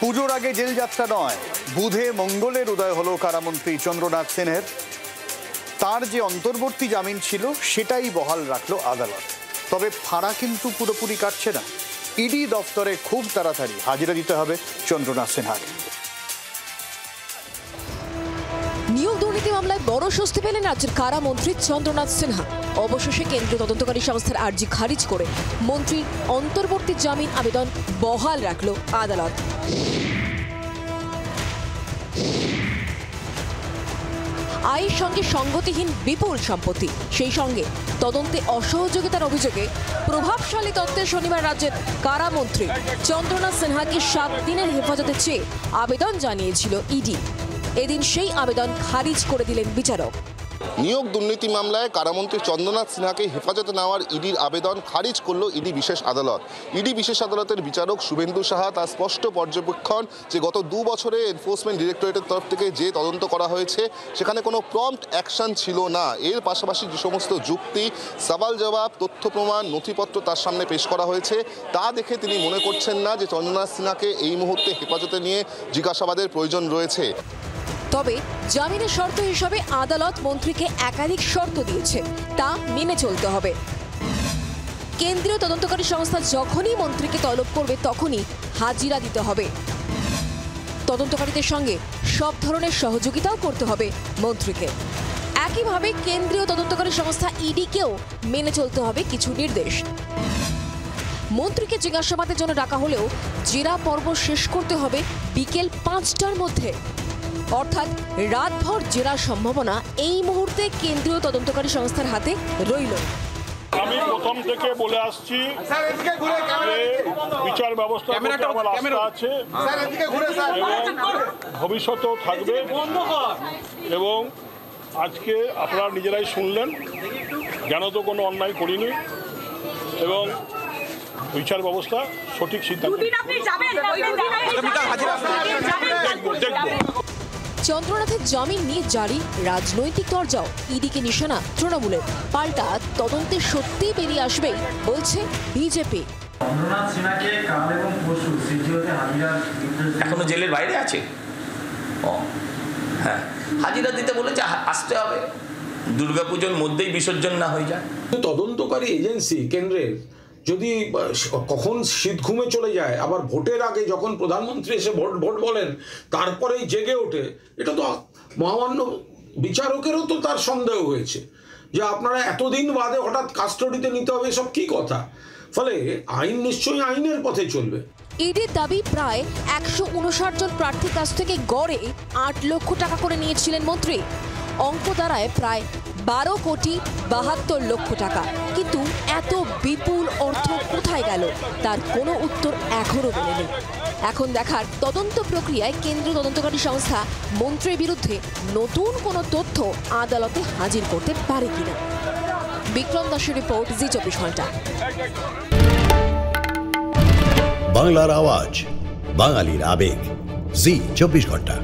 পুজোর আগে জেল যাত্রা নয়, বুধে মঙ্গলের উদয় হলো কারামন্ত্রী চন্দ্রনাথ সেনের। তার যে অন্তর্বর্তী জামিন ছিল সেটাই বহাল রাখলো আদালত। তবে ফাঁড়া কিন্তু পুরোপুরি কাটছে না। ইডি দফতরে খুব তাড়াতাড়ি হাজিরা দিতে হবে চন্দ্রনাথ সিনহাকে। নিয়োগ দুর্নীতি মামলায় বড় স্বস্তি পেলেন রাজ্যের কারামন্ত্রী চন্দ্রনাথ সিনহা। অবশেষে কেন্দ্রীয় তদন্তকারী সংস্থার আর্জি খারিজ করে মন্ত্রীর অন্তর্বর্তী জামিন আবেদন বহাল রাখল আদালত। আয়ের সঙ্গে সঙ্গতিহীন বিপুল সম্পত্তি, সেই সঙ্গে তদন্তে অসহযোগিতার অভিযোগে প্রভাবশালী তত্ত্বে শনিবার রাজ্যের কারামন্ত্রী চন্দ্রনাথ সিনহাকে 7 দিনের হেফাজতে চেয়ে আবেদন জানিয়েছিল ইডি। এদিন সেই আবেদন খারিজ করে দিলেন বিচারক। নিয়োগ দুর্নীতি মামলায় কারামন্ত্রী চন্দ্রনাথ সিনহাকে হেফাজতে নেওয়ার ইডির আবেদন খারিজ করল ইডি বিশেষ আদালত। ইডি বিশেষ আদালতের বিচারক শুভেন্দু সাহা তার স্পষ্ট পর্যবেক্ষণ যে গত 2 বছরে এনফোর্সমেন্ট ডিরেক্টরেটের তরফ থেকে যে তদন্ত করা হয়েছে সেখানে কোনো প্রম্পট অ্যাকশন ছিল না। এর পাশাপাশি যে সমস্ত যুক্তি, সওয়াল জবাব, তথ্য প্রমাণ, নথিপত্র তার সামনে পেশ করা হয়েছে তা দেখে তিনি মনে করছেন না যে চন্দ্রনাথ সিনহাকে এই মুহূর্তে হেফাজতে নিয়ে জিজ্ঞাসাবাদের প্রয়োজন রয়েছে। তবে জামিনের শর্ত হিসাবে আদালত মন্ত্রীকে একাধিক শর্ত দিয়েছে, তা মেনে চলতে হবে। কেন্দ্রীয় তদন্তকারী সংস্থা যখনই মন্ত্রীকে তলব করবে তখনই হাজিরা দিতে হবে। তদন্তকারীদের সঙ্গে সব ধরনের সহযোগিতাও করতে হবে মন্ত্রীকে। একইভাবে কেন্দ্রীয় তদন্তকারী সংস্থা ইডিকেও মেনে চলতে হবে কিছু নির্দেশ। মন্ত্রীকে জিজ্ঞাসাবাদের জন্য ডাকা হলেও জেরা পর্ব শেষ করতে হবে বিকেল 5টার মধ্যে, অর্থাৎ রাতভর জেরার সম্ভাবনা এই মুহূর্তে কেন্দ্রীয় তদন্তকারী সংস্থার হাতে রইল। আমি প্রথম থেকে বলে আসছি বিচার ব্যবস্থা আমার আস্থা আছে এবং ভবিষ্যতেও থাকবে। এবং আজকে আপনারা নিজেরাই শুনলেন, যেন তো কোনো অন্যায় করিনি এবং বিচার ব্যবস্থা সঠিক সিদ্ধান্ত। চন্দ্রনাথের জামিন নিয়ে জারি রাজনৈতিক দরজাও। ইডিকে নিশানা তৃণমূলের, পাল্টা তদন্তে সত্যিই বেরিয়ে আসবে বলছে বিজেপি। এখনো জেলের বাইরে আছে। হ্যাঁ, হাজিরা দিতে বলেছে, আসতে হবে। দুর্গাপুজোর মধ্যেই বিসর্জন না হয়ে যায়। তদন্তকারী এজেন্সি কেন্দ্রের যদি কখন শীত ঘুমে চলে যায়, আবার ভোটের আগে যখন প্রধানমন্ত্রী এসে ভোট বলেন তারপরেই জেগে ওঠে, এটা তো মহামান্য বিচারকেরও তো তার সন্দেহ হয়েছে যে আপনারা এতদিন বাদে হঠাৎ কাস্টডিতে নিতে হবে, এসব কি কথা। ফলে আইন নিশ্চয়ই আইনের পথে চলবে। ইডির দাবি প্রায় 159 জন প্রার্থীর কাছ থেকে গড়ে 8 লক্ষ টাকা করে নিয়েছিলেন মন্ত্রী। অঙ্ক দাঁড়ায় প্রায় 12 কোটি 72 লক্ষ টাকা। কিন্তু এত বিপুল অর্থ কোথায় গেল তার কোনো উত্তর এখনো মেলেনি। এখন দেখার তদন্ত প্রক্রিয়ায় কেন্দ্রীয় তদন্তকারী সংস্থা মন্ত্রীর বিরুদ্ধে নতুন কোনো তথ্য আদালতে হাজির করতে পারে কিনা। বিক্রম দাসের রিপোর্ট, জি 24 ঘন্টা। বাংলার আওয়াজ, বাঙালির আবেগ, জি 24 ঘন্টা।